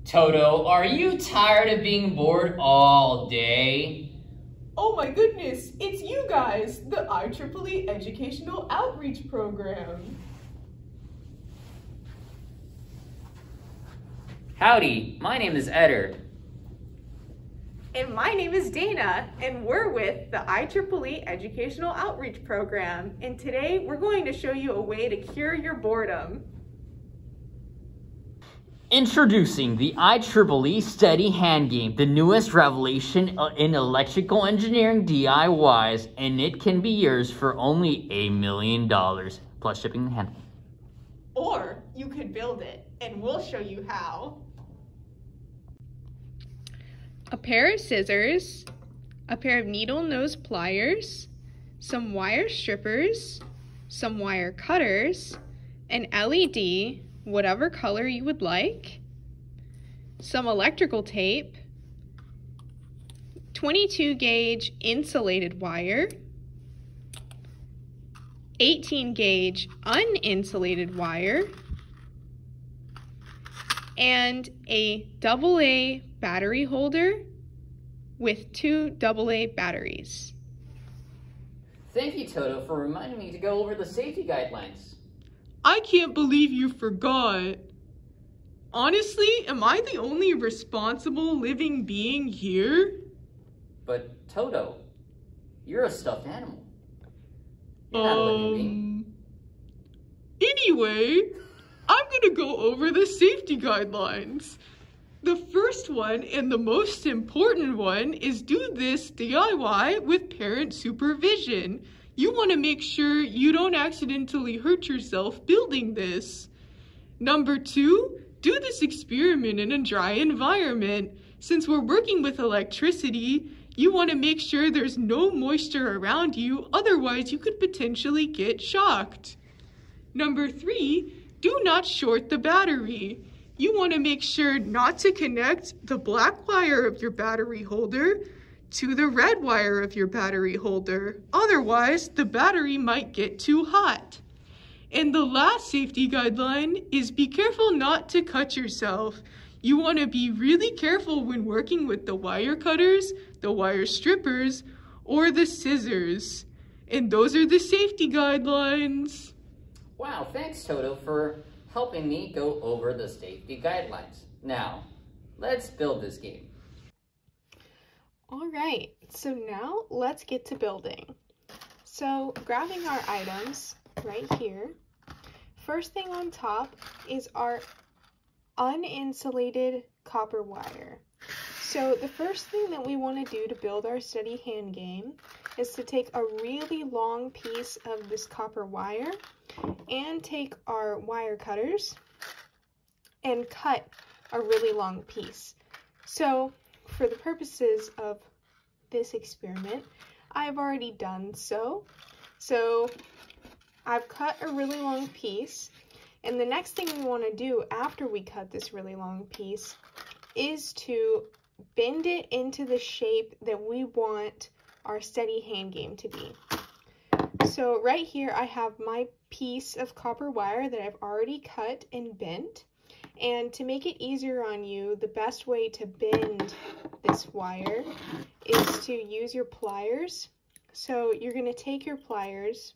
Toto, are you tired of being bored all day? Oh my goodness, it's you guys, the IEEE Educational Outreach Program. Howdy, my name is Edder. And my name is Dana, and we're with the IEEE Educational Outreach Program. And today we're going to show you a way to cure your boredom. Introducing the IEEE Steady Hand Game, the newest revelation in electrical engineering DIYs, and it can be yours for only $1 million, plus shipping and handling. Or you could build it, and we'll show you how. A pair of scissors, a pair of needle nose pliers, some wire strippers, some wire cutters, an LED, whatever color you would like, some electrical tape, 22 gauge insulated wire, 18 gauge uninsulated wire, and a AA battery holder with 2 AA batteries. Thank you, Toto, for reminding me to go over the safety guidelines. I can't believe you forgot. Honestly, am I the only responsible living being here? But Toto, you're a stuffed animal. You're not a living being. Anyway, I'm gonna go over the safety guidelines. The first one and the most important one is do this DIY with parent supervision. You want to make sure you don't accidentally hurt yourself building this. Number 2, do this experiment in a dry environment. Since we're working with electricity, you want to make sure there's no moisture around you, otherwise you could potentially get shocked. Number 3, do not short the battery. You want to make sure not to connect the black wire of your battery holder to the red wire of your battery holder. Otherwise, the battery might get too hot. And the last safety guideline is be careful not to cut yourself. You want to be really careful when working with the wire cutters, the wire strippers, or the scissors. And those are the safety guidelines. Wow, thanks, Toto, for helping me go over the safety guidelines. Now, let's build this game. All right, so now let's get to building. So grabbing our items right here, first thing on top is our uninsulated copper wire. So the first thing that we want to do to build our steady hand game is to take a really long piece of this copper wire and take our wire cutters and cut a really long piece. So for the purposes of this experiment, I've already done so. So I've cut a really long piece, and the next thing we want to do after we cut this really long piece is to bend it into the shape that we want our steady hand game to be. So right here I have my piece of copper wire that I've already cut and bent. And to make it easier on you, the best way to bend this wire is to use your pliers. So you're going to take your pliers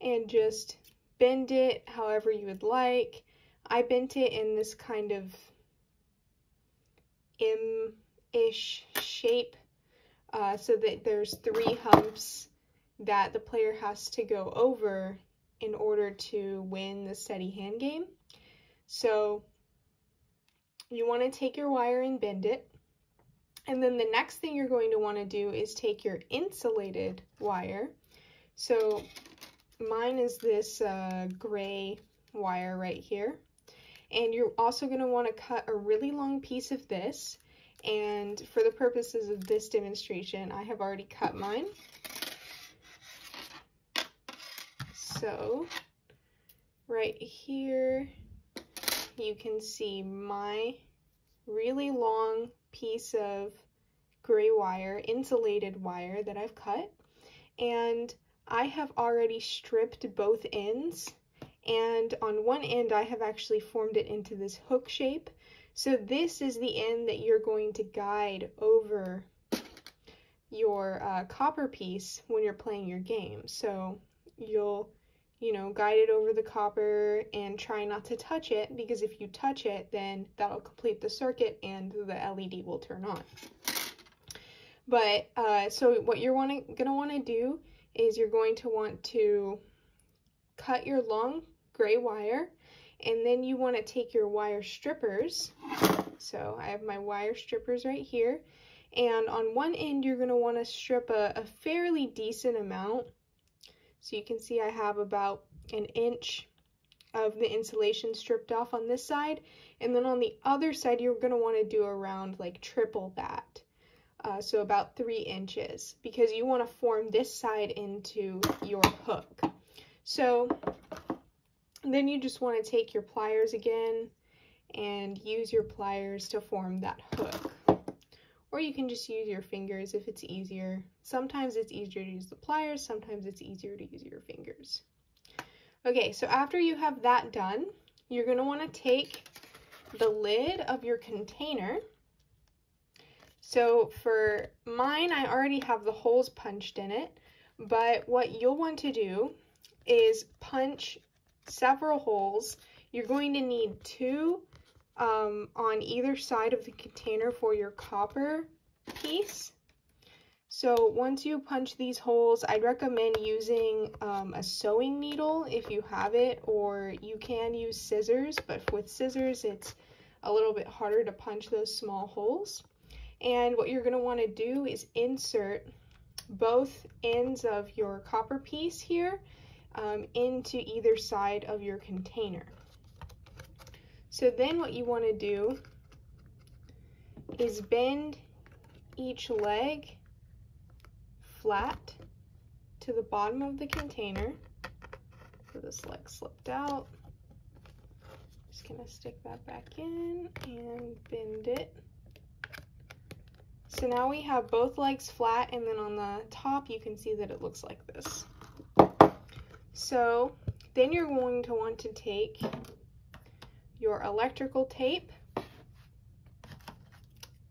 and just bend it however you would like. I bent it in this kind of M-ish shape so that there's 3 humps that the player has to go over in order to win the steady hand game. So you want to take your wire and bend it. And then the next thing you're going to want to do is take your insulated wire. So mine is this gray wire right here. And you're also going to want to cut a really long piece of this. And for the purposes of this demonstration, I have already cut mine. So right here, you can see my really long piece of gray wire, insulated wire that I've cut. And I have already stripped both ends and on one end I have actually formed it into this hook shape. So this is the end that you're going to guide over your copper piece when you're playing your game. So you'll, guide it over the copper and try not to touch it, because if you touch it, then that'll complete the circuit and the LED will turn on. But so what you're going to want to do is you're going to want to cut your long gray wire, and then you want to take your wire strippers. So I have my wire strippers right here, and on one end you're going to want to strip a fairly decent amount. So you can see I have about 1 inch of the insulation stripped off on this side, and then on the other side you're going to want to do around like triple that. So about 3 inches, because you want to form this side into your hook. So then you just want to take your pliers again and use your pliers to form that hook. Or you can just use your fingers if it's easier. Sometimes it's easier to use the pliers, sometimes it's easier to use your fingers. Okay, so after you have that done, you're going to want to take the lid of your container. So for mine, I already have the holes punched in it, but what you'll want to do is punch several holes. You're going to need 2 on either side of the container for your copper piece. So once you punch these holes, I'd recommend using a sewing needle if you have it, or you can use scissors, but with scissors it's a little bit harder to punch those small holes. And what you're going to want to do is insert both ends of your copper piece here into either side of your container. So then what you want to do is bend each leg flat to the bottom of the container. So this leg slipped out. Just going to stick that back in and bend it. So now we have both legs flat, and then on the top you can see that it looks like this. So then you're going to want to take your electrical tape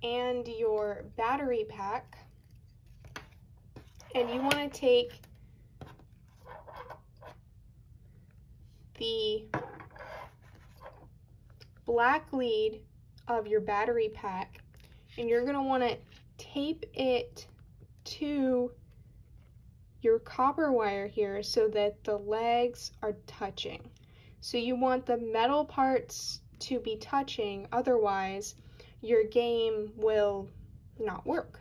and your battery pack, and you want to take the black lead of your battery pack, and you're going to want to tape it to your copper wire here so that the legs are touching. So you want the metal parts to be touching, otherwise your game will not work.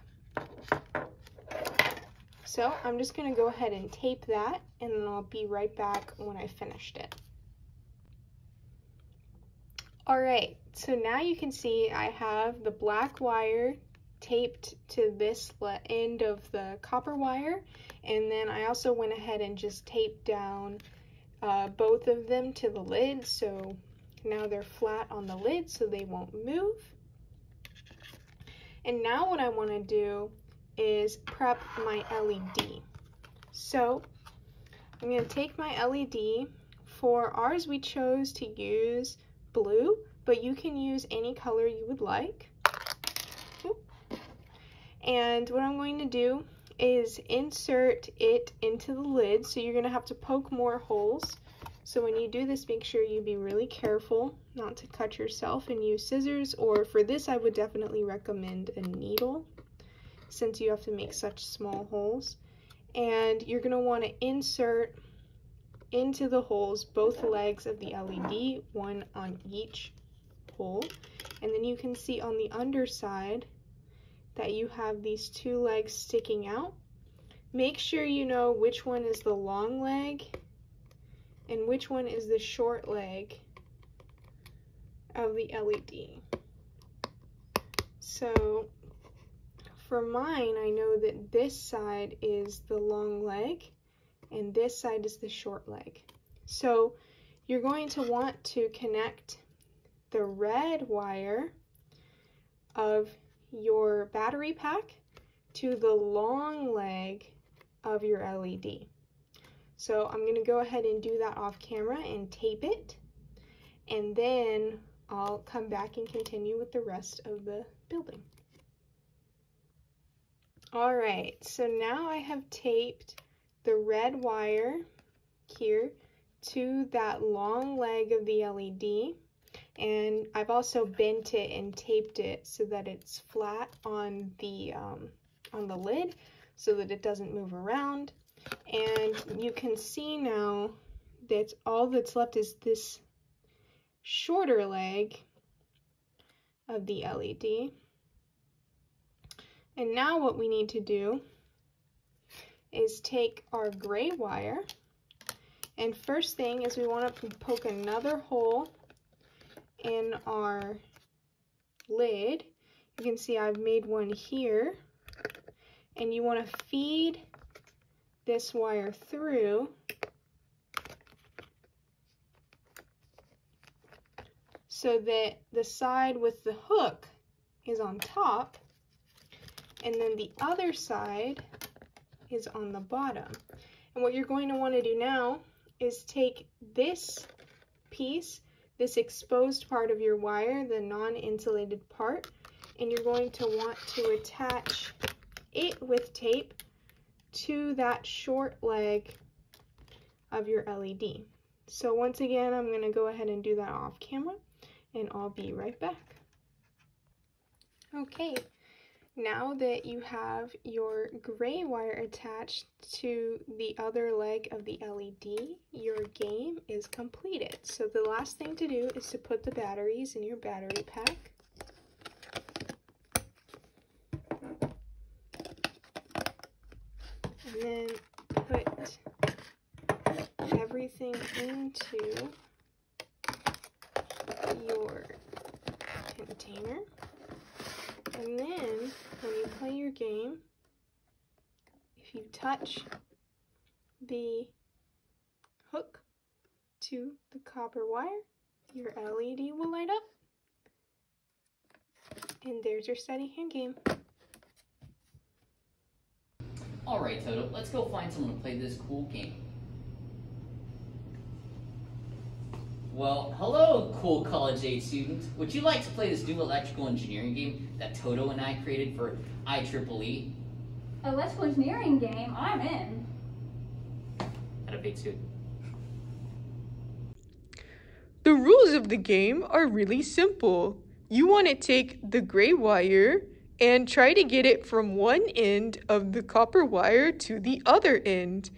So I'm just going to go ahead and tape that, and then I'll be right back when I finished it. Alright, so now you can see I have the black wire taped to this end of the copper wire, and then I also went ahead and just taped down both of them to the lid, so now they're flat on the lid so they won't move. And now what I want to do is prep my LED. So I'm going to take my LED. For ours we chose to use blue, but you can use any color you would like. And what I'm going to do is insert it into the lid, so you're going to have to poke more holes. So when you do this, make sure you be really careful not to cut yourself and use scissors, or for this I would definitely recommend a needle since you have to make such small holes. And you're going to want to insert into the holes both legs of the LED, one on each hole. And then you can see on the underside that you have these 2 legs sticking out. Make sure you know which one is the long leg and which one is the short leg of the LED. So for mine, I know that this side is the long leg and this side is the short leg. So you're going to want to connect the red wire of your battery pack to the long leg of your LED. So I'm going to go ahead and do that off camera and tape it, and then I'll come back and continue with the rest of the building. Alright, so now I have taped the red wire here to that long leg of the LED, and I've also bent it and taped it so that it's flat on the lid so that it doesn't move around. And you can see now that all that's left is this shorter leg of the LED. And now what we need to do is take our gray wire, and first thing is we want to poke another hole in our lid. You can see I've made one here, and you want to feed this wire through so that the side with the hook is on top, and then the other side is on the bottom. And what you're going to want to do now is take this piece, this exposed part of your wire, the non-insulated part, and you're going to want to attach it with tape to that short leg of your LED. So once again, I'm going to go ahead and do that off camera, and I'll be right back. Okay. Now that you have your gray wire attached to the other leg of the LED, your game is completed. So the last thing to do is to put the batteries in your battery pack. And then put everything into your container. And then, when you play your game, if you touch the hook to the copper wire, your LED will light up. And there's your steady hand game. Alright, Toto, let's go find someone to play this cool game. Well, hello, cool college-age students. Would you like to play this new electrical engineering game that Toto and I created for IEEE? Electrical engineering game? I'm in. At a big suit. The rules of the game are really simple. You want to take the gray wire and try to get it from one end of the copper wire to the other end,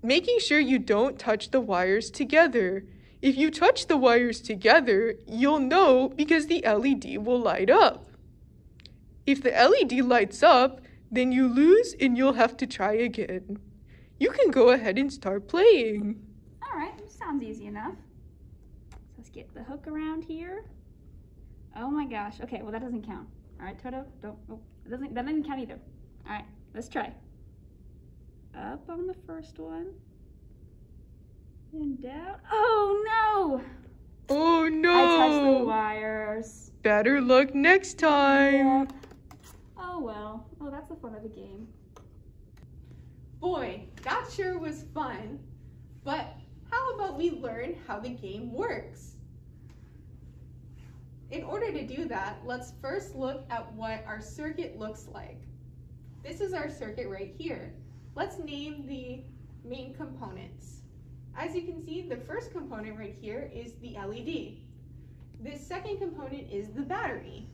making sure you don't touch the wires together. If you touch the wires together, you'll know because the LED will light up. If the LED lights up, then you lose and you'll have to try again. You can go ahead and start playing. All right, sounds easy enough. So let's get the hook around here. Oh my gosh. Okay, well that doesn't count. All right, Toto, don't. Oh, that doesn't count either. All right, let's try. Up on the first one. And down. Oh no! Oh no! I touched the wires. Better luck next time. Yep. Oh well. Oh, that's the fun of the game. Boy, that sure was fun. But how about we learn how the game works? In order to do that, let's first look at what our circuit looks like. This is our circuit right here. Let's name the main components. As you can see, the first component right here is the LED. This second component is the battery.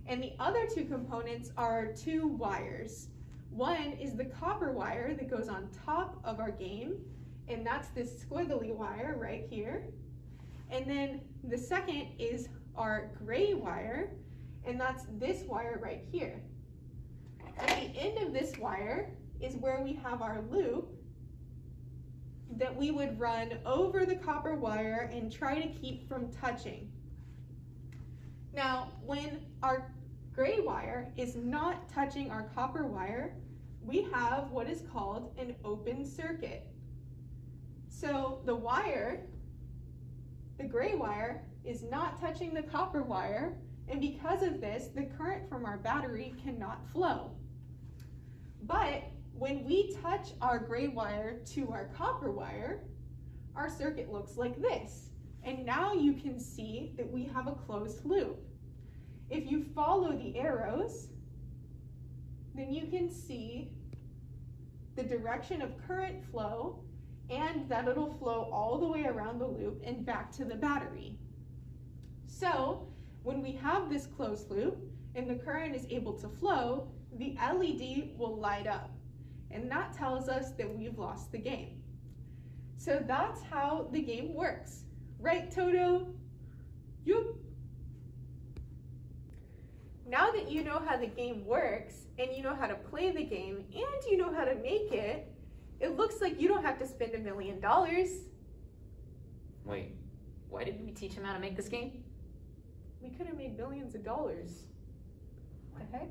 And the other two components are two wires. One is the copper wire that goes on top of our game, and that's this squiggly wire right here. And then the second is our gray wire, and that's this wire right here. At the end of this wire is where we have our loop that we would run over the copper wire and try to keep from touching. Now, when our gray wire is not touching our copper wire, we have what is called an open circuit. So the wire, the gray wire, is not touching the copper wire, and because of this, the current from our battery cannot flow. But when we touch our gray wire to our copper wire, our circuit looks like this. And now you can see that we have a closed loop. If you follow the arrows, then you can see the direction of current flow and that it'll flow all the way around the loop and back to the battery. So when we have this closed loop and the current is able to flow, the LED will light up, and that tells us that we've lost the game. So that's how the game works. Right, Toto? Yup. Now that you know how the game works, and you know how to play the game, and you know how to make it, it looks like you don't have to spend $1 million. Wait, why didn't we teach him how to make this game? We could have made millions of dollars. What the heck?